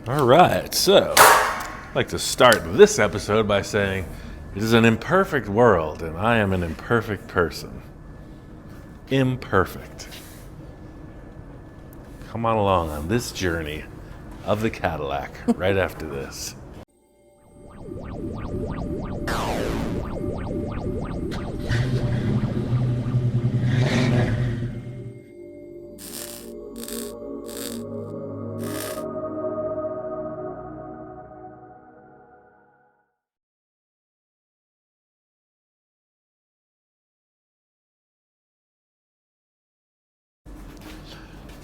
All right, so I'd like to start this episode by saying it is an imperfect world, and I am an imperfect person. Imperfect. Come on along on this journey of the Cadillac right after this.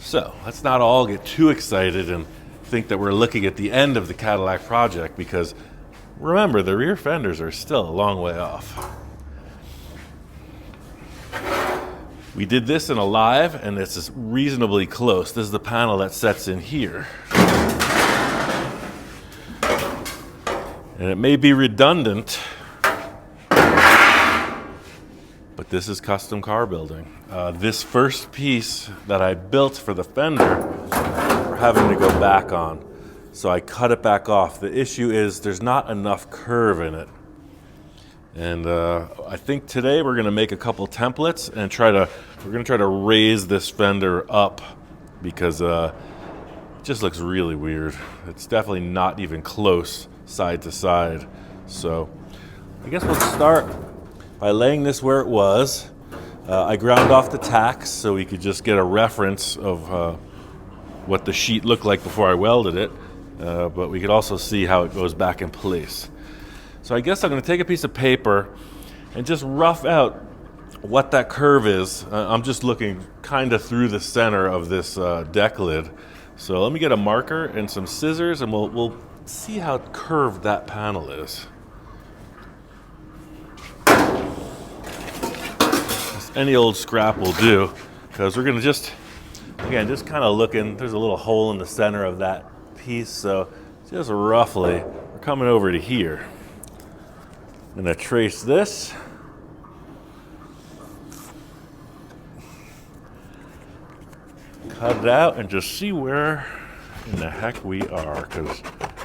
So, let's not all get too excited and think that we're looking at the end of the Cadillac project, because remember, the rear fenders are still a long way off. We did this in a live, and this is reasonably close. This is the panel that sets in here. And it may be redundant, but this is custom car building. This first piece that I built for the Fender, we're having to go back on. So I cut it back off. The issue is there's not enough curve in it. And I think today we're gonna make a couple templates and we're gonna try to raise this Fender up, because it just looks really weird. It's definitely not even close side to side. So I guess we'll start by laying this where it was. I ground off the tacks so we could just get a reference of what the sheet looked like before I welded it, but we could also see how it goes back in place. So I guess I'm going to take a piece of paper and just rough out what that curve is. I'm just looking kind of through the center of this deck lid. So let me get a marker and some scissors, and we'll see how curved that panel is. Any old scrap will do, because we're gonna just kind of looking. There's a little hole in the center of that piece, so just roughly we're coming over to here. I'm gonna trace this, cut it out, and just see where in the heck we are, because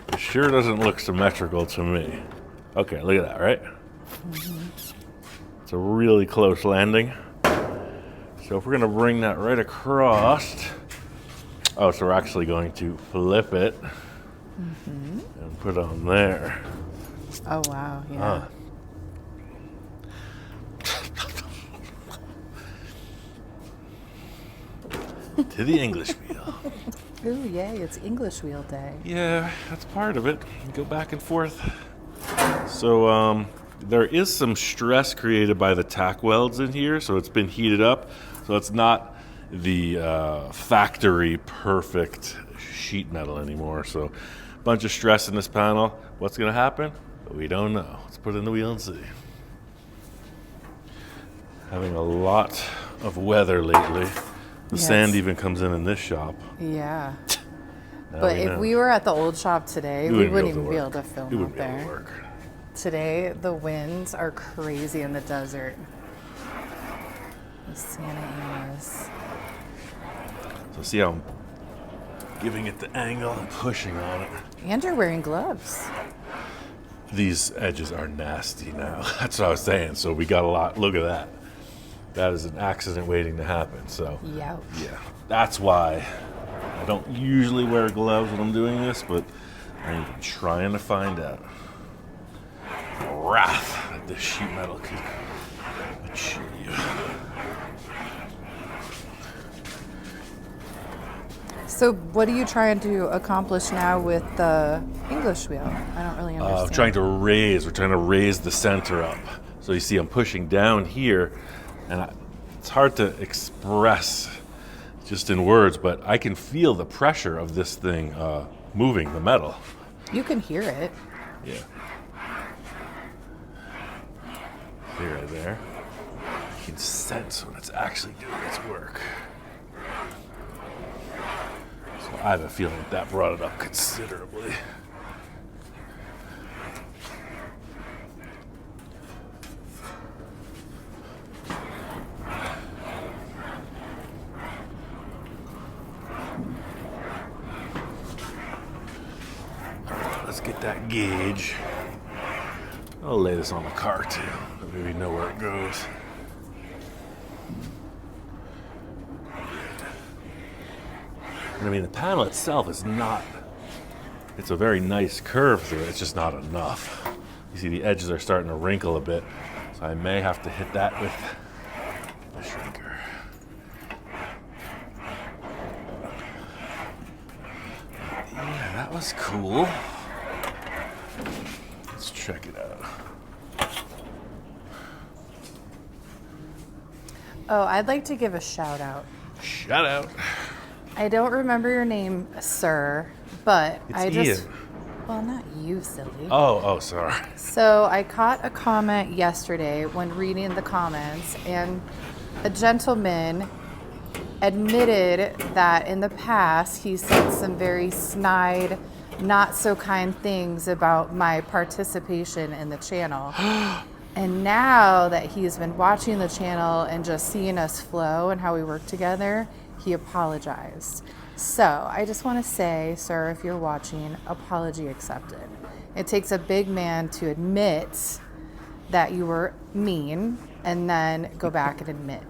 it sure doesn't look symmetrical to me. Okay, look at that, right? It's a really close landing. So if we're gonna bring that right across, so we're actually going to flip it and put it on there. Oh wow, yeah. To the English wheel. Ooh, yay, it's English wheel day. Yeah, that's part of it. Go back and forth. So there is some stress created by the tack welds in here, so it's been heated up. So it's not the factory perfect sheet metal anymore. So a bunch of stress in this panel. What's going to happen? We don't know. Let's put it in the wheel and see. Having a lot of weather lately. The sand even comes in this shop. Yeah. But if we were at the old shop today, we wouldn't even be able to film up there. Today, the winds are crazy in the desert. Santa Ana's. So see how I'm giving it the angle and pushing on it. And you're wearing gloves. These edges are nasty now. That's what I was saying. So we got a lot. Look at that. That is an accident waiting to happen. So yeah, that's why I don't usually wear gloves when I'm doing this, but I'm even trying to find out the wrath that this sheet metal could achieve. So what are you trying to accomplish now with the English wheel? I don't really understand. We're trying to raise the center up. So you see I'm pushing down here, and it's hard to express just in words, but I can feel the pressure of this thing moving the metal. You can hear it. Yeah. See right there? You can sense when it's actually doing its work. So I have a feeling that brought it up considerably. let's get that gauge. I'll lay this on the car too, so we know where it goes. And I mean, the panel itself is not, it's a very nice curve through it, it's just not enough. You see the edges are starting to wrinkle a bit, so I may have to hit that with the shrinker. Yeah, that was cool. Let's check it out. Oh, I'd like to give a shout out. Shout out. I don't remember your name, sir, but It's Ian. Well, not you, silly. Oh, sorry. So I caught a comment yesterday when reading the comments, and a gentleman admitted that in the past he said some very snide, not so kind things about my participation in the channel. And now that he's been watching the channel and just seeing us flow and how we work together, he apologized. So I just want to say, sir, if you're watching, apology accepted. It takes a big man to admit that you were mean and then go back and admit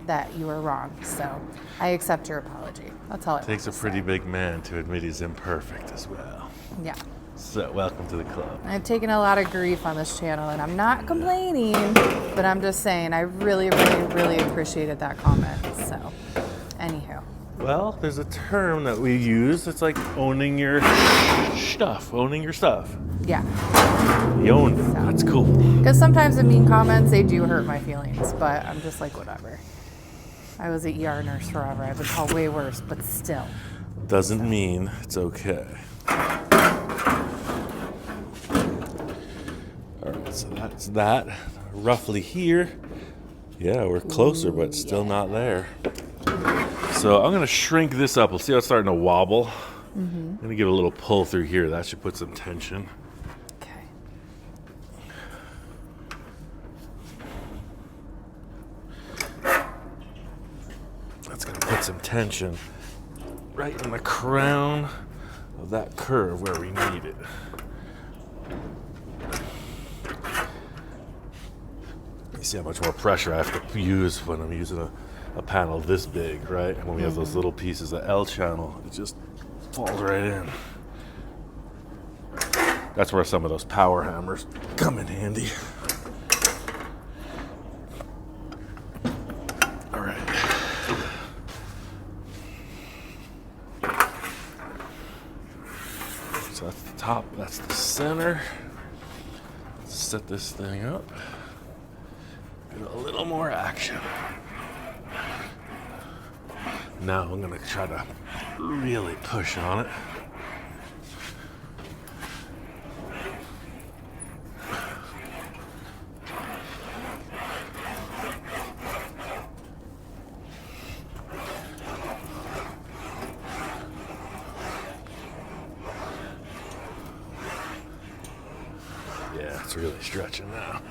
that you were wrong. So I accept your apology. That's all it takes a pretty big man to admit he's imperfect as well. Yeah. So welcome to the club. I've taken a lot of grief on this channel, and I'm not complaining, but I'm just saying I really, really, really appreciated that comment. So, anywho. Well, there's a term that we use. It's like owning your stuff. Yeah. You own it. That's cool. Because sometimes the mean comments, they do hurt my feelings, but I'm just like, whatever. I was an ER nurse forever. I've been called way worse, but still. Doesn't mean it's okay. All right, so that's that. Roughly here. Yeah, we're closer, but still not there. So I'm going to shrink this up. We'll see how it's starting to wobble. I'm going to give it a little pull through here. That should put some tension. Okay. That's going to put some tension right in the crown of that curve where we need it. You see how much more pressure I have to use when I'm using a panel this big, right? And when we have those little pieces of L channel, it just falls right in. That's where some of those power hammers come in handy. All right. So that's the top, that's the center. Let's set this thing up. Get a little more action. Now I'm going to try to really push on it. Yeah, it's really stretching now.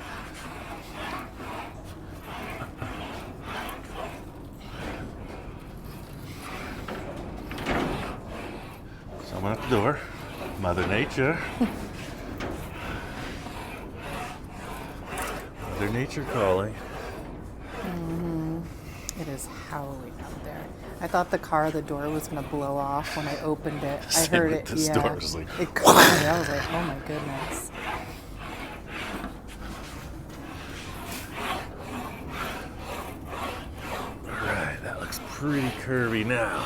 Someone at the door. Mother Nature. Mother Nature calling. It is howling out there. I thought the door was going to blow off when I opened it. I heard it. This door was like, it caught me. I was like, oh my goodness. all right, that looks pretty curvy now.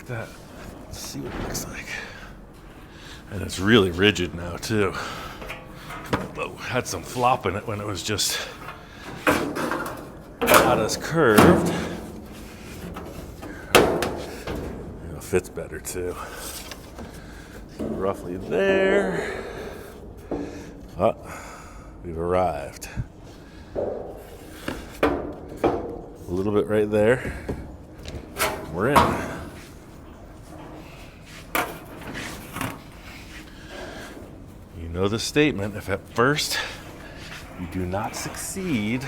That. Let's see what it looks like. And it's really rigid now too. But had some flop in it when it was just not as curved. It fits better too. Roughly there. Oh, we've arrived. A little bit right there. We're in. You know the statement, if at first you do not succeed,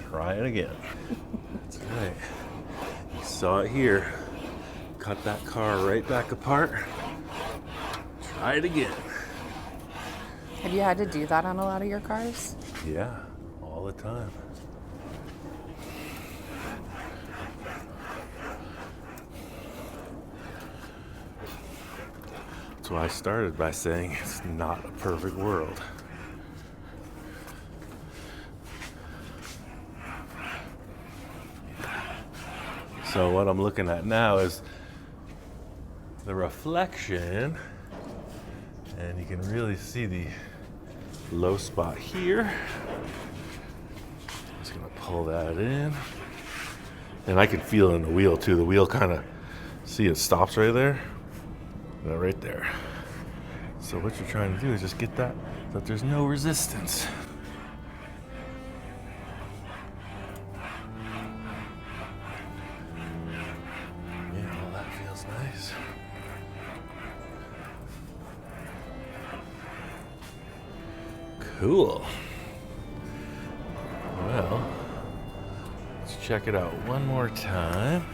try it again. That's right. You saw it here. Cut that car right back apart. Try it again. Have you had to do that on a lot of your cars? Yeah, all the time. That's why I started by saying it's not a perfect world. So what I'm looking at now is the reflection, and you can really see the low spot here. Just gonna pull that in, and I can feel it in the wheel too. The wheel kind of, see it stops right there. Right there. So what you're trying to do is just get that there's no resistance. Yeah, well, that feels nice. Cool. Well, let's check it out one more time.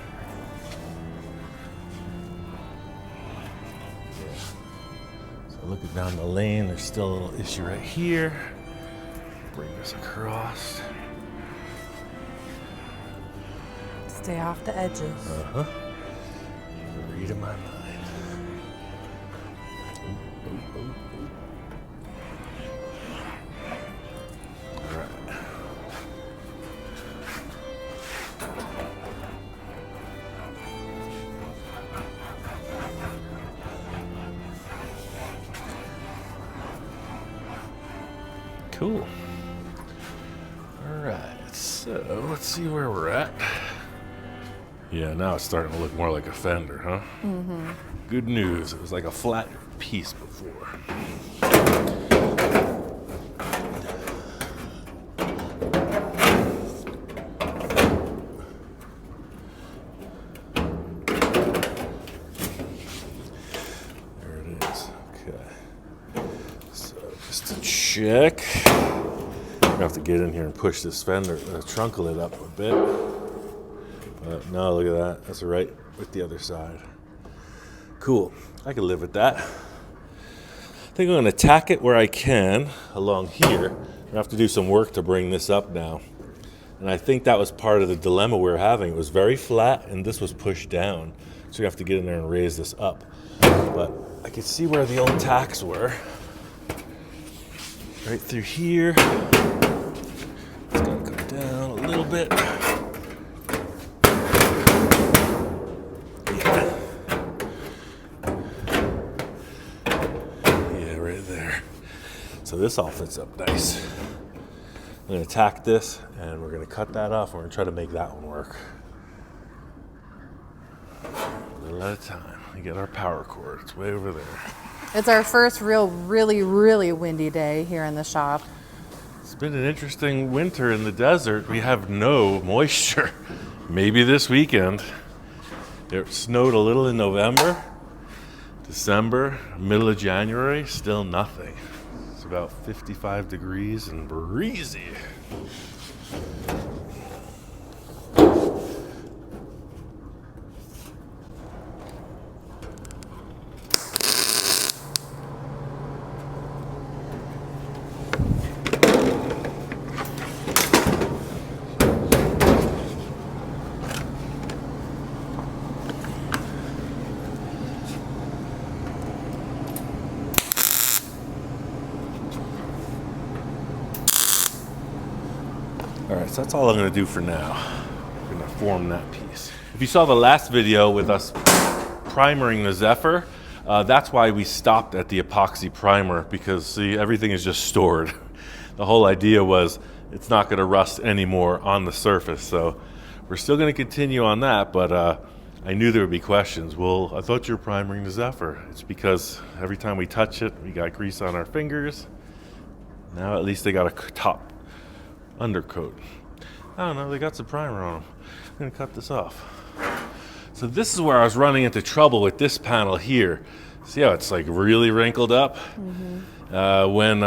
Looking down the lane, there's still a little issue right here. Bring this across. Stay off the edges. Uh-huh. Reading my mind. Ooh. All right. Cool. All right, so let's see where we're at. Yeah, now it's starting to look more like a Fender, huh? Mm-hmm. Good news, it was like a flat piece before. There it is, okay. So just to check, I'm gonna have to get in here and push this Fender, trunk lid up a bit. But no, look at that. That's right with the other side. Cool. I can live with that. I think I'm gonna tack it where I can along here. I have to do some work to bring this up now. And I think that was part of the dilemma we were having. It was very flat and this was pushed down. So you have to get in there and raise this up. But I could see where the old tacks were. Right through here. It's gonna come down a little bit. Yeah, right there. So this all fits up nice. I'm gonna tack this and we're gonna cut that off. We're gonna try to make that one work. A little at a time. We get our power cord. It's way over there. It's our first really windy day here in the shop. It's been an interesting winter in the desert. We have no moisture. Maybe this weekend. It snowed a little in November, December, middle of January, still nothing. It's about 55 degrees and breezy. All right, so that's all I'm gonna do for now. I'm gonna form that piece. If you saw the last video with us primering the Zephyr, that's why we stopped at the epoxy primer, because see, everything is just stored. The whole idea was it's not gonna rust anymore on the surface. So we're still gonna continue on that, but I knew there would be questions. Well, I thought you were primering the Zephyr. It's because every time we touch it, we got grease on our fingers. Now at least they got a top undercoat. I don't know, they got some primer on them. I'm gonna cut this off. So this is where I was running into trouble with this panel here. See how it's like really wrinkled up? When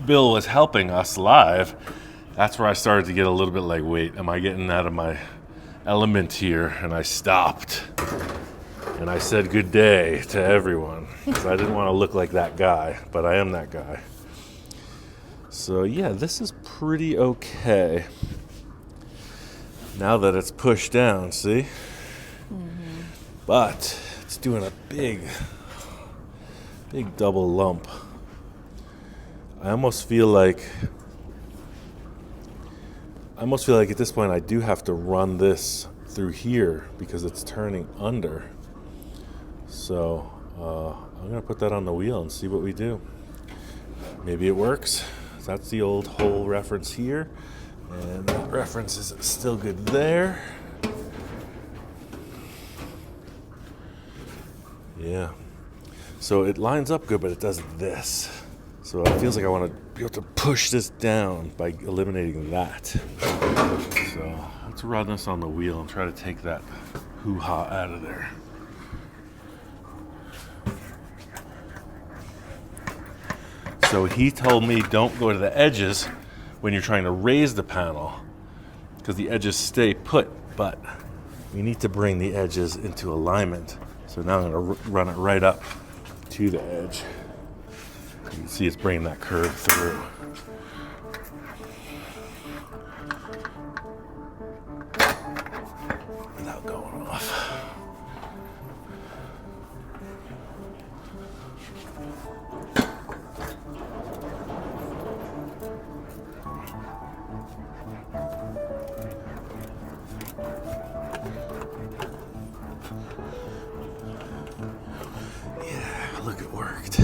Bill was helping us live, that's where I started to get a little bit like, wait, am I getting out of my element here? And I stopped. And I said good day to everyone. So I didn't want to look like that guy, but I am that guy. So yeah, this is pretty okay. Now that it's pushed down, see? But it's doing a big double lump. I almost feel like at this point I do have to run this through here because it's turning under. So I'm gonna put that on the wheel and see what we do. Maybe it works. That's the old hole reference here, and that reference is still good there. Yeah. So it lines up good, but it does this. So it feels like I want to be able to push this down by eliminating that. So let's run this on the wheel and try to take that hoo-ha out of there. So he told me don't go to the edges when you're trying to raise the panel because the edges stay put, but we need to bring the edges into alignment. So now I'm going to run it right up to the edge. You can see it's bringing that curve through. Without going off. Yeah, look, it worked.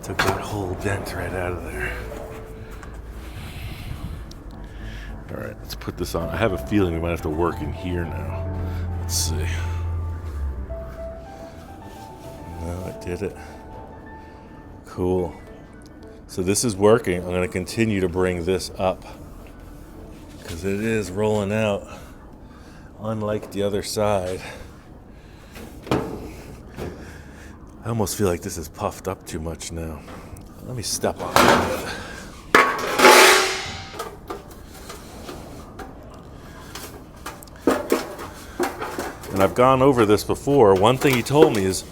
Took that whole dent right out of there. All right, let's put this on. I have a feeling we might have to work in here now. Let's see. No, it did it. Cool. So this is working. I'm going to continue to bring this up because it is rolling out, unlike the other side. I almost feel like this is puffed up too much now. Let me step on it. And I've gone over this before. One thing he told me is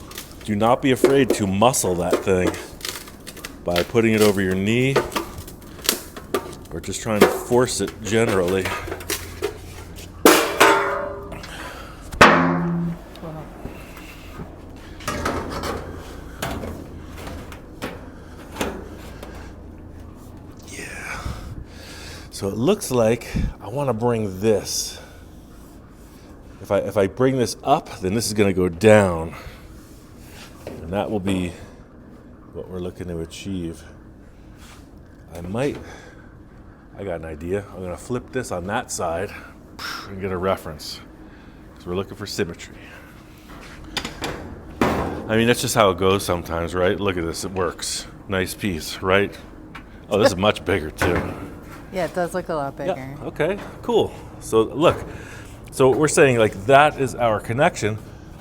do not be afraid to muscle that thing by putting it over your knee or just trying to force it generally. So it looks like I want to bring this. If I bring this up, then this is going to go down. And that will be what we're looking to achieve. I got an idea. I'm going to flip this on that side and get a reference. Because we're looking for symmetry. I mean, that's just how it goes sometimes, right? Look at this, it works. Nice piece, right? Oh, this is much bigger too. Yeah, it does look a lot bigger. Yeah, okay, cool. So look, so we're saying like that is our connection,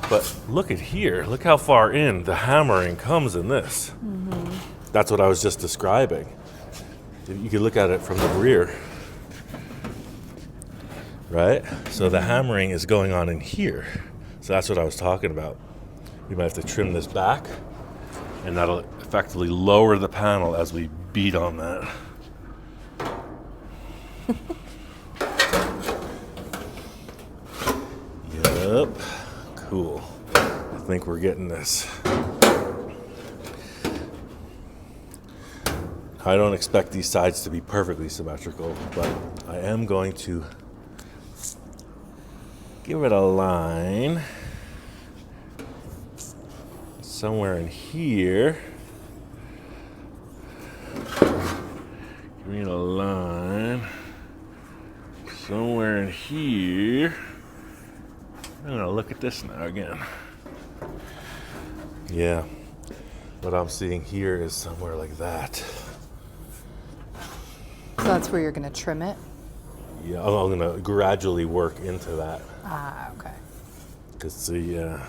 but look at here. Look how far in the hammering comes in this. Mm-hmm. That's what I was just describing. You can look at it from the rear, right? So the hammering is going on in here. So that's what I was talking about. We might have to trim this back, and that'll effectively lower the panel as we beat on that. Yep, cool. I think we're getting this. I don't expect these sides to be perfectly symmetrical, but I am going to give it a line somewhere in here. Give me a line somewhere in here. I'm gonna look at this now again. Yeah, what I'm seeing here is somewhere like that. So that's where you're going to trim it? Yeah, I'm gonna gradually work into that. Ah, okay. Cause see, so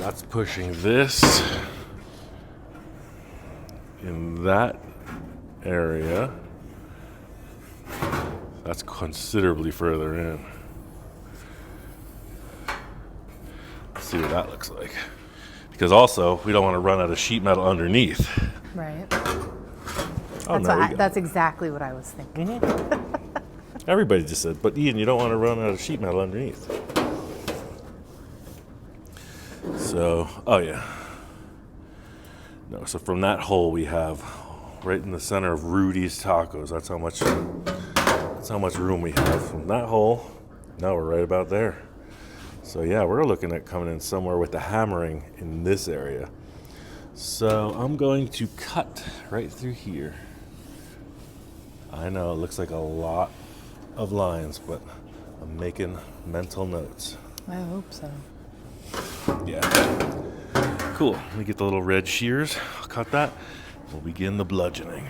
that's pushing this in that area. That's considerably further in. Let's see what that looks like. Because also, we don't want to run out of sheet metal underneath. Right. Oh, no, That's exactly what I was thinking. Everybody just said, but Ian, you don't want to run out of sheet metal underneath. So, oh yeah. No, so from that hole we have right in the center of Rudy's Tacos. That's how much room we have from that hole. Now we're right about there. So yeah, we're looking at coming in somewhere with the hammering in this area. So I'm going to cut right through here. I know it looks like a lot of lines, but I'm making mental notes. I hope so. Yeah. Cool. Let me get the little red shears. I'll cut that. We'll begin the bludgeoning.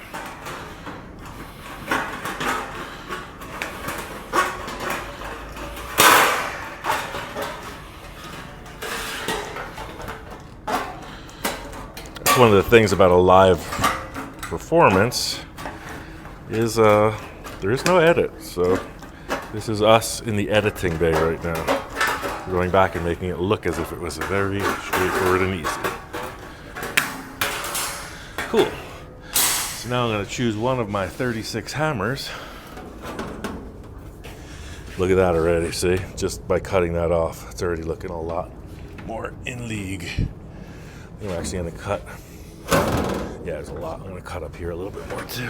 That's one of the things about a live performance is there is no edit. So this is us in the editing bay right now. Going back and making it look as if it was very straightforward and easy. Cool. So now I'm going to choose one of my 36 hammers. Look at that already, see? Just by cutting that off, it's already looking a lot more in league. I'm actually going to cut. Yeah, there's a lot. I'm going to cut up here a little bit more too.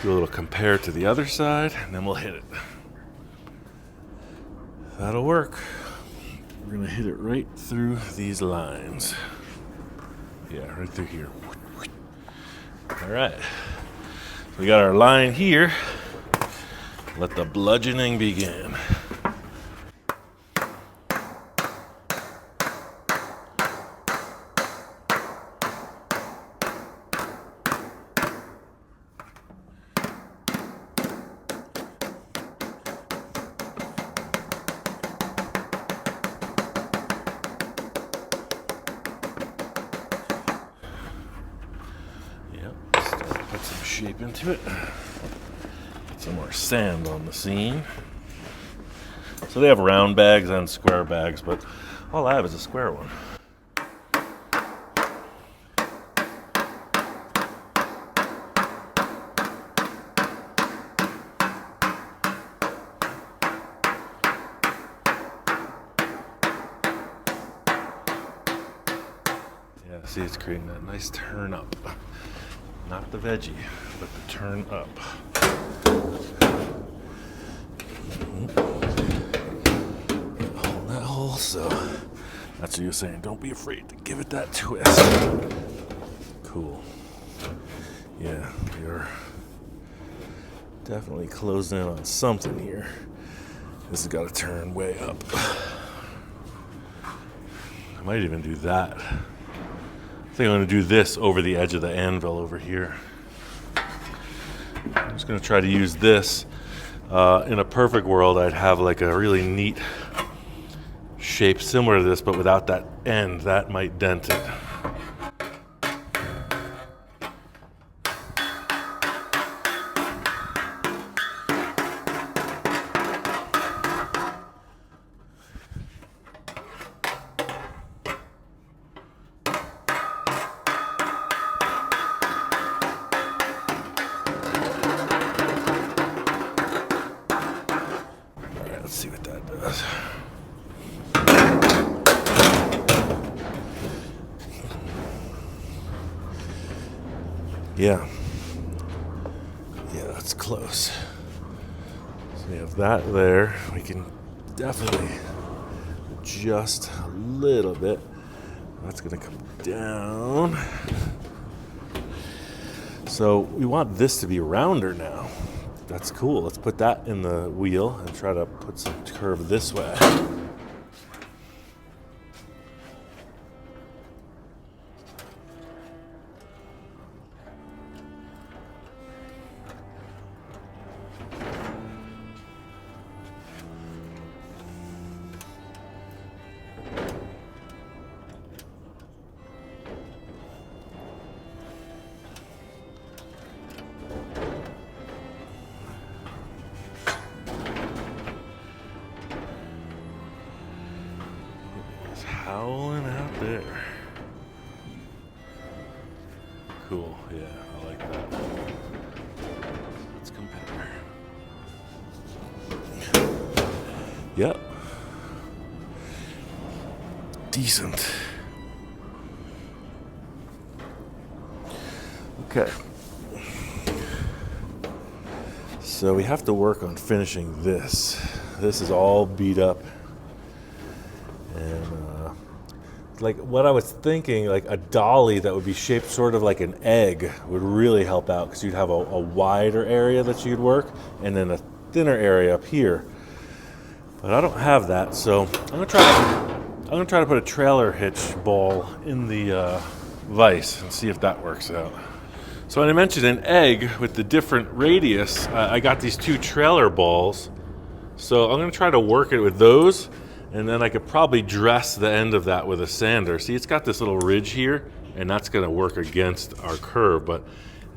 Do a little compare to the other side, and then we'll hit it. That'll work. We're gonna hit it right through these lines. Yeah, right through here. All right. So we got our line here. Let the bludgeoning begin. Put some shape into it. Get some more sand on the seam. So they have round bags and square bags, but all I have is a square one. Yeah, see, it's creating that nice turn up. Not the veggie, but the turn up. Hold that hole, so that's what you're saying. Don't be afraid to give it that twist. Cool. Yeah, we are definitely closing in on something here. This has got to turn way up. I might even do that. I think I'm going to do this over the edge of the anvil over here. I'm just going to try to use this. In a perfect world, I'd have like a really neat shape similar to this, but without that end, that might dent it. Let's see what that does. Yeah, that's close. So we have that there. We can definitely adjust a little bit. That's gonna come down. So we want this to be rounder now. That's cool. Let's put that in the wheel and try to put some curve this way. howling out there. Cool, yeah, I like that. Let's compare. Yep. Decent. Okay. So we have to work on finishing this. This is all beat up. And like what I was thinking, like a dolly that would be shaped sort of like an egg would really help out, because you'd have a wider area that you'd work and then a thinner area up here. But I don't have that, so I'm gonna try to put a trailer hitch ball in the vise and see if that works out. So when I mentioned an egg with the different radius, I got these 2 trailer balls. So I'm gonna try to work it with those, and then I could probably dress the end of that with a sander. See, it's got this little ridge here, and that's gonna work against our curve, but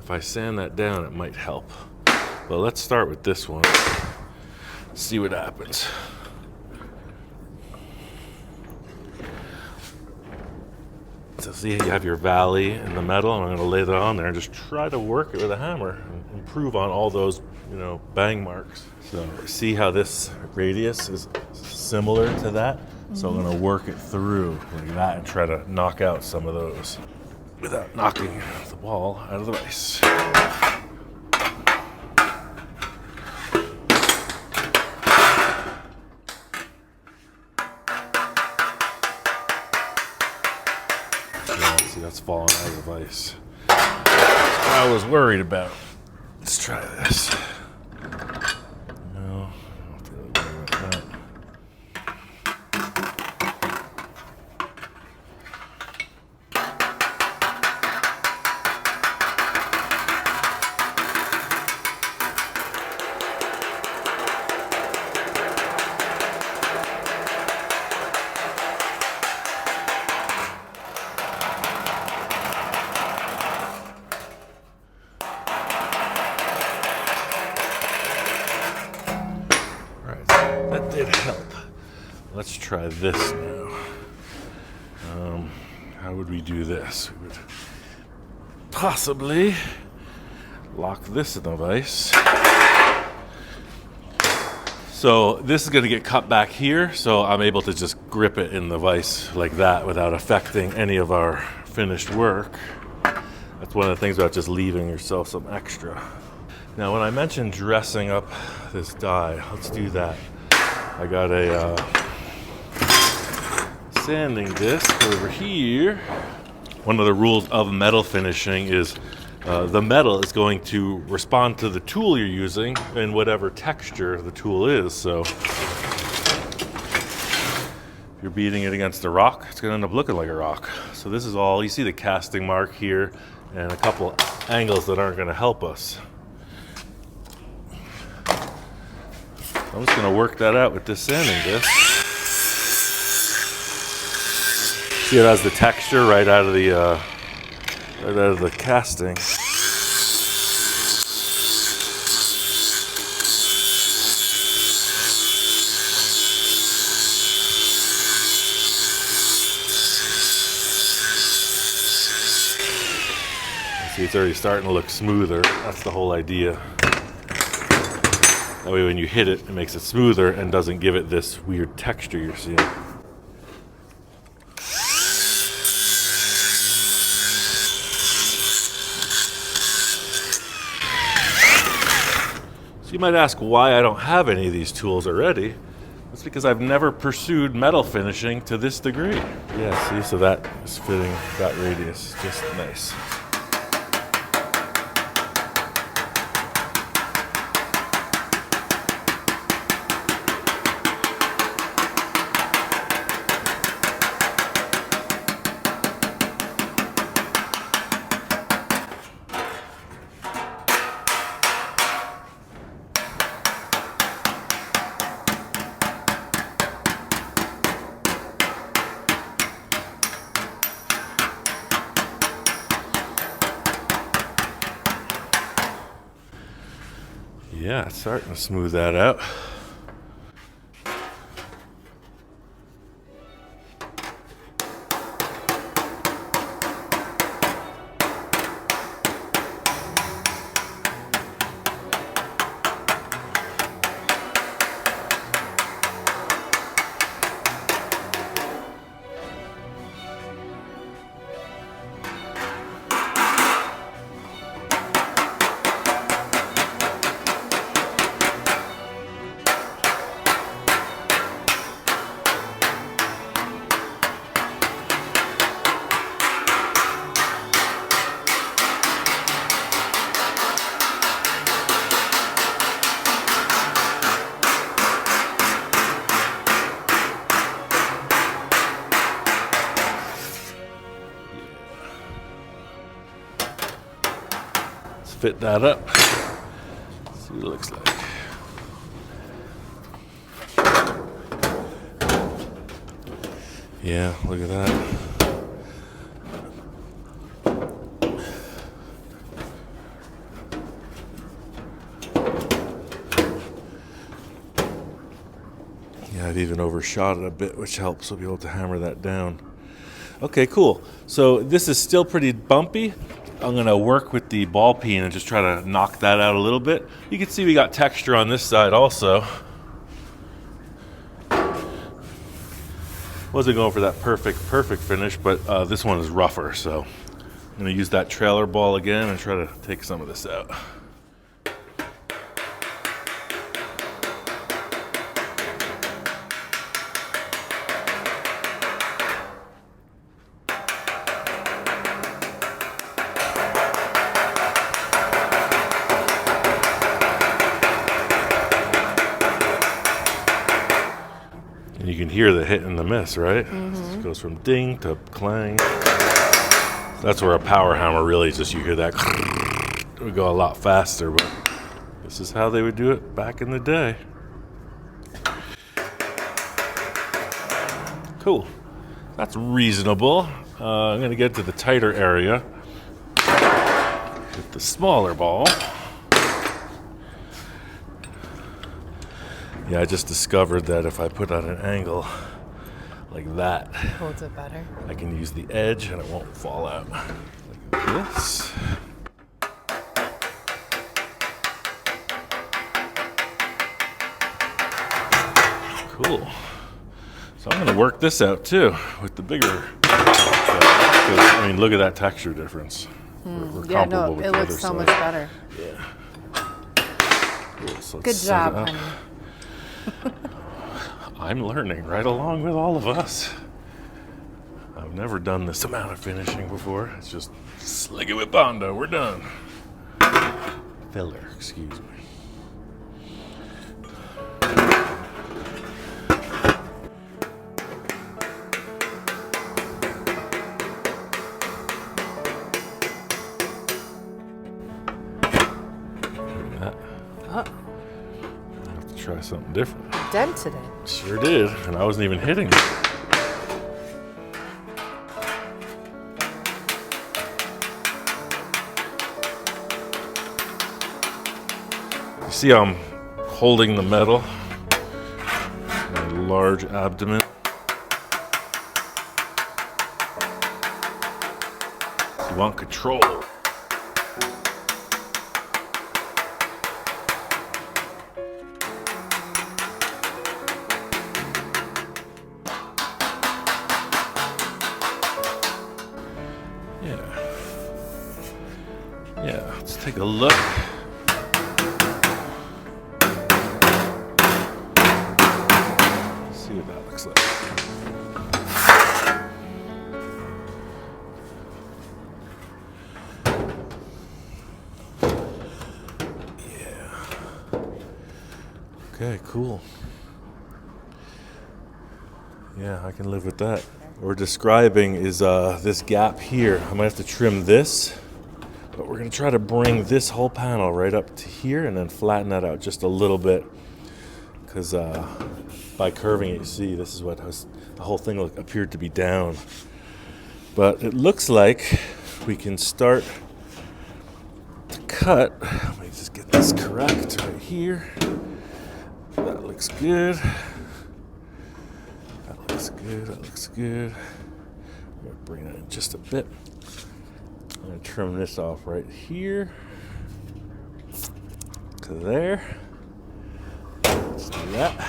if I sand that down, it might help. Well, let's start with this one. See what happens. So see, you have your valley in the metal, and I'm going to lay that on there and just try to work it with a hammer and improve on all those, bang marks. So see how this radius is similar to that? So I'm going to work it through like that and try to knock out some of those without knocking the ball out of the vise. That's falling out of the vise. I was worried about. Let's try this. No, I don't really worry about that. That did help. Let's try this now. How would we do this? We would possibly lock this in the vise. So this is going to get cut back here, so I'm able to just grip it in the vise like that without affecting any of our finished work. That's one of the things about just leaving yourself some extra. Now, when I mentioned dressing up this die, let's do that. I got a sanding disc over here. One of the rules of metal finishing is the metal is going to respond to the tool you're using in whatever texture the tool is. So if you're beating it against a rock, it's going to end up looking like a rock. So this is all, you see the casting mark here and a couple angles that aren't going to help us. I'm just going to work that out with this sanding disc. See, it has the texture right out of the casting. See, it's already starting to look smoother. That's the whole idea. That way when you hit it, it makes it smoother and doesn't give it this weird texture you're seeing. So you might ask why I don't have any of these tools already. That's because I've never pursued metal finishing to this degree. Yeah, see, so that is fitting that radius just nice. Yeah, it's starting to smooth that out. fit that up. See what it looks like. Yeah, look at that. Yeah, I've even overshot it a bit, which helps. We'll be able to hammer that down. Okay, cool. So this is still pretty bumpy. I'm gonna work with the ball peen and just try to knock that out a little bit. You can see we got texture on this side also. Wasn't going for that perfect finish, but this one is rougher, so I'm gonna use that trailer ball again and try to take some of this out. You can hear the hit and the miss, right? It goes from ding to clang. That's where a power hammer really just, you hear that, it would go a lot faster, but this is how they would do it back in the day. Cool. That's reasonable. I'm going to get to the tighter area with the smaller ball. Yeah, I just discovered that if I put on an angle like that, Holds it better. I can use the edge and it won't fall out. Like this. Cool. So I'm going to work this out too with the bigger. I mean, look at that texture difference. We're Yeah, comparable no, with it the looks other so side. much better. Yeah. Cool. So let's Good set job, it up. honey. I'm learning right along with all of us. I've never done this amount of finishing before. It's just slick it with Bondo. We're done. Filler, excuse me. Oh, I have to try something different. dented it. Sure did, and I wasn't even hitting it. You see how I'm holding the metal? My large abdomen. You want control. Yeah, let's take a look. See what that looks like. Yeah. Okay, cool. Yeah, I can live with that. What we're describing is this gap here. I might have to trim this. But we're going to try to bring this whole panel right up to here and then flatten that out just a little bit. Because by curving it, you see, this is what the whole thing appeared to be down. But it looks like we can start to cut. Let me just get this correct right here. That looks good. That looks good. That looks good. I'm going to bring that in just a bit. I'm going to trim this off right here to there. Let's do that.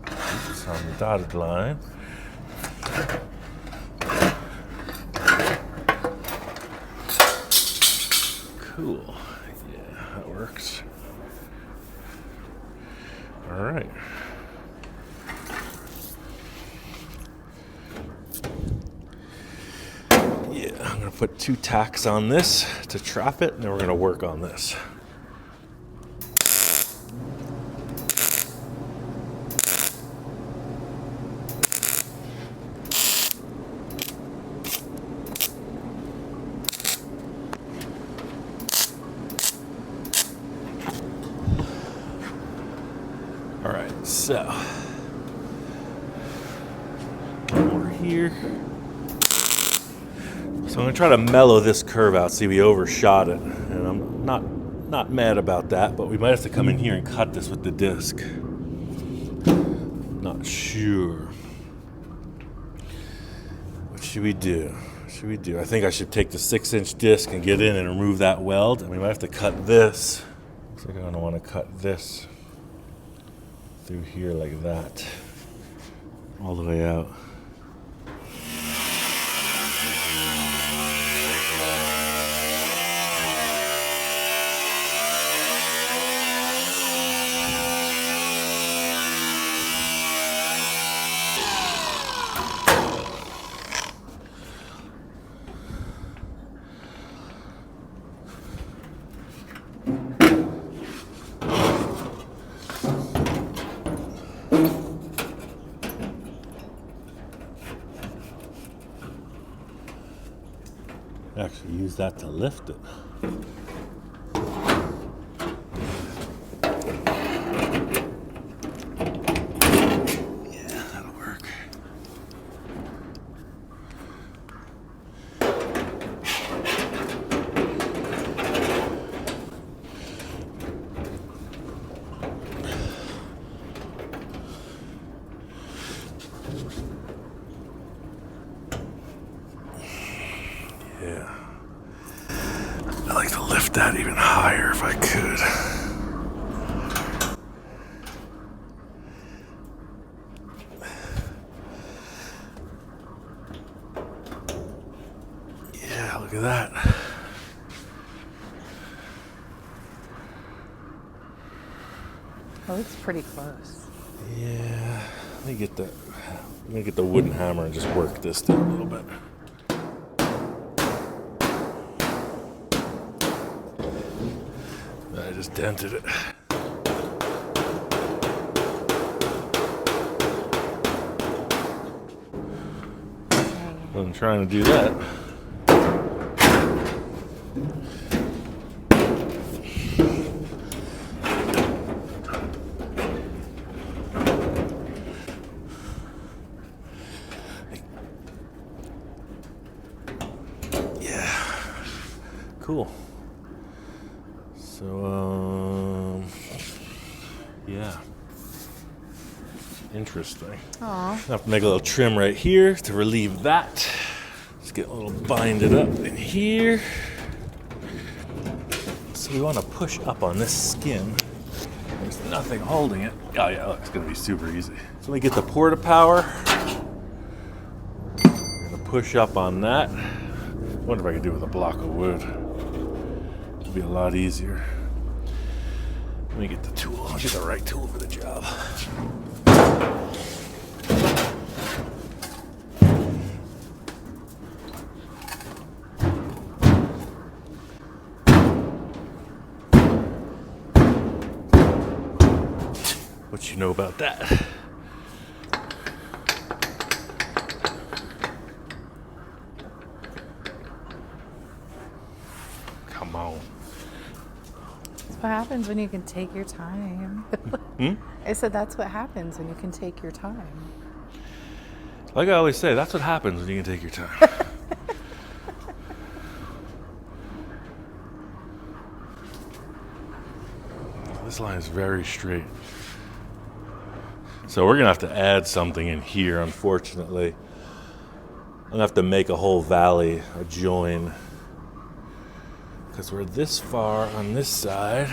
Oops, on the dotted line. Cool. Yeah, that works. All right. I'm going to put 2 tacks on this to trap it, and then we're going to work on this. All right, so over here. So I'm gonna try to mellow this curve out. See, we overshot it, and I'm not mad about that, but we might have to come in here and cut this with the disc. Not sure. What should we do? I think I should take the 6-inch disc and get in and remove that weld, and we might have to cut this. Looks like I'm gonna want to cut this through here like that, all the way out. Actually use that to lift it. Yeah, that'll work. Yeah. I'd like to lift that even higher if I could. Yeah, look at that. That looks pretty close. Yeah. Let me get the wooden hammer and just work this down a little bit. I just dented it. I'm trying to do that. Yeah. Cool. So, yeah. Interesting. Aw. I have to make a little trim right here to relieve that. Just get a little binded up in here. So we want to push up on this skin. There's nothing holding it. Oh yeah, look, it's going to be super easy. So let me get the porta power. I'm going to push up on that. I wonder if I could do it with a block of wood. It'd be a lot easier. Let me get the tool. I'll get the right tool for the job. What you know about that? Come on. That's what happens when you can take your time. I said that's what happens when you can take your time. Like I always say, that's what happens when you can take your time. This line is very straight. So we're gonna have to add something in here, unfortunately. I'm gonna have to make a whole valley, a join. Because we're this far on this side.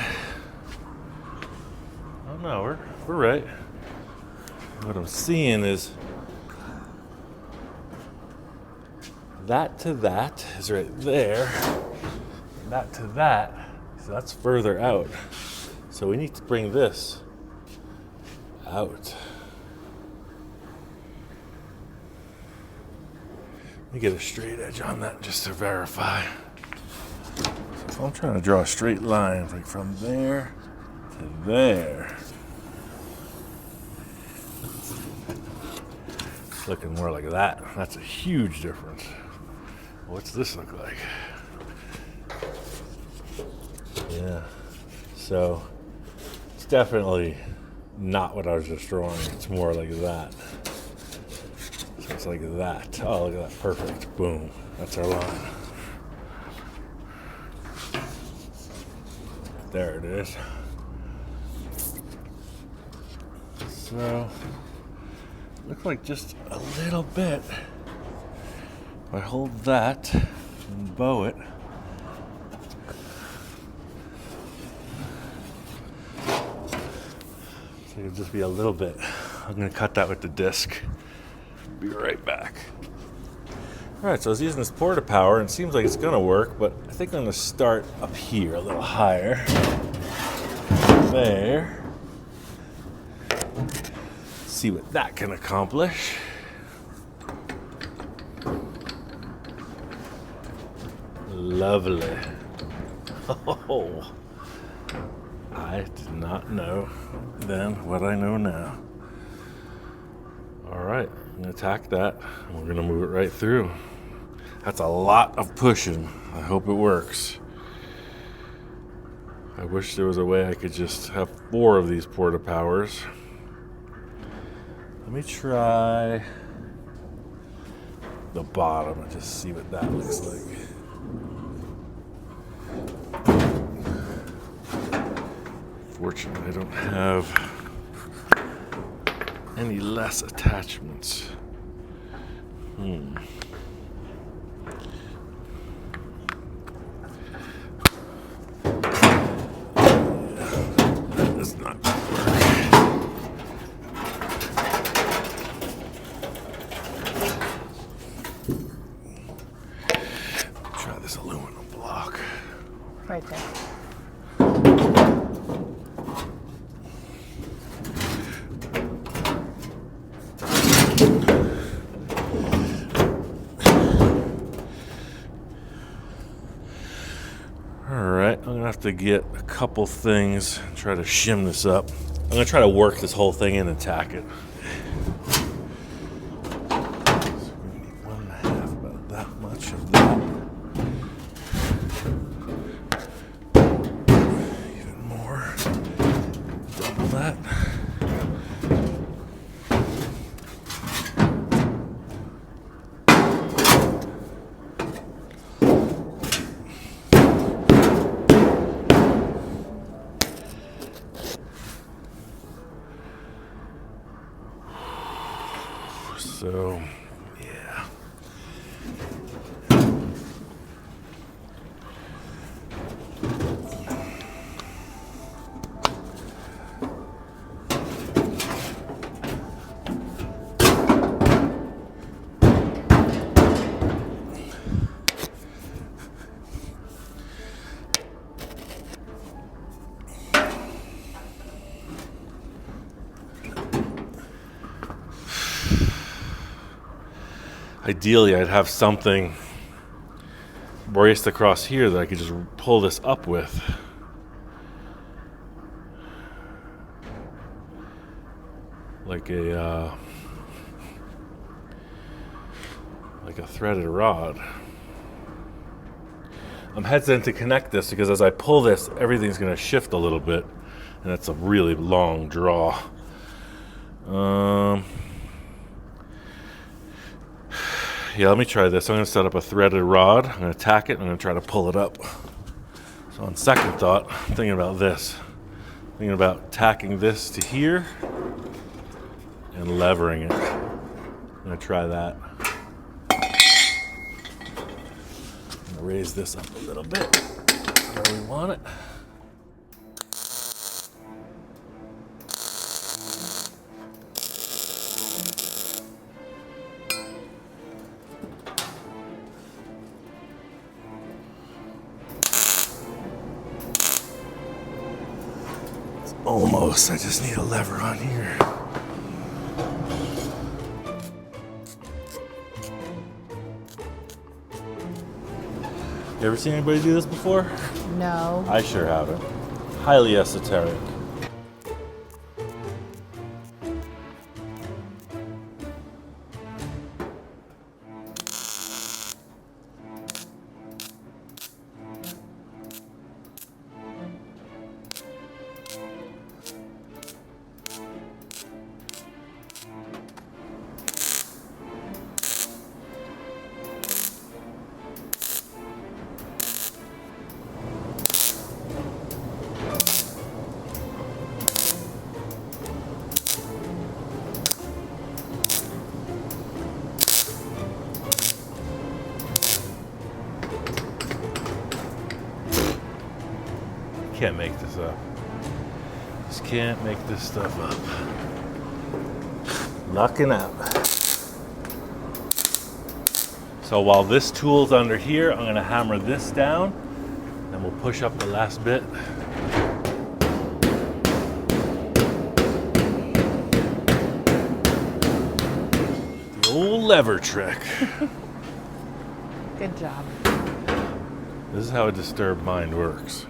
Oh no, we're right. What I'm seeing is that to that is right there. That to that, so that's further out. So we need to bring this out. Let me get a straight edge on that just to verify. So if I'm trying to draw a straight line like from there to there, it's looking more like that. That's a huge difference. What's this look like? Yeah. So it's definitely not what I was just drawing. It's more like that. So it's like that. Oh, look at that. Perfect. Boom. That's our line. There it is. So, looks like just a little bit. If I hold that and bow it, so it'll just be a little bit. I'm gonna cut that with the disc. Be right back. All right, so I was using this porta power, and it seems like it's gonna work, but I think I'm gonna start up here a little higher. There. See what that can accomplish. Lovely. Oh, I did not know then what I know now. All right, I'm gonna attack that, and we're gonna move it right through. That's a lot of pushing. I hope it works. I wish there was a way I could just have 4 of these porta powers. Let me try the bottom and just see what that looks like. Fortunately, I don't have any less attachments. That does not work. Try this aluminum block. Right there. I'm gonna have to get a couple things and try to shim this up. I'm gonna try to work this whole thing in and tack it. So we need 1.5, about that much of that. Even more. Double that. So, yeah. Ideally, I'd have something braced across here that I could just pull this up with. Like a threaded rod. I'm hesitant to connect this because as I pull this, everything's going to shift a little bit, and that's a really long draw. Yeah, let me try this. I'm going to set up a threaded rod. I'm going to tack it, and I'm going to try to pull it up. So on second thought, I'm thinking about this. I'm thinking about tacking this to here and levering it. I'm going to try that. I'm going to raise this up a little bit where we want it. Almost. I just need a lever on here. You ever seen anybody do this before? No. I sure haven't. Highly esoteric. can't make this up. Just can't make this stuff up. Knocking out. So while this tool's under here, I'm gonna hammer this down, and we'll push up the last bit. The old lever trick. Good job. This is how a disturbed mind works.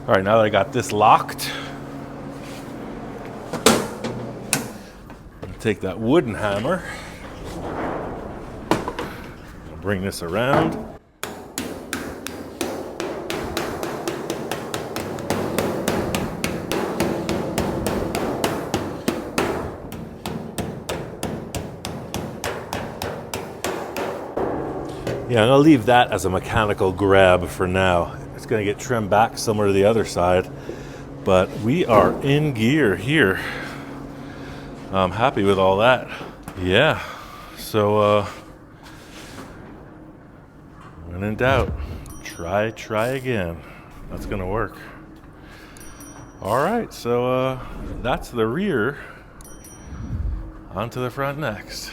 All right, now that I got this locked, I'll take that wooden hammer, I'll bring this around. Yeah, I'm gonna leave that as a mechanical grab for now. It's gonna get trimmed back somewhere to the other side, but we are in gear here. I'm happy with all that. Yeah, so when in doubt, try again. That's gonna work. All right, so that's the rear. On to the front next.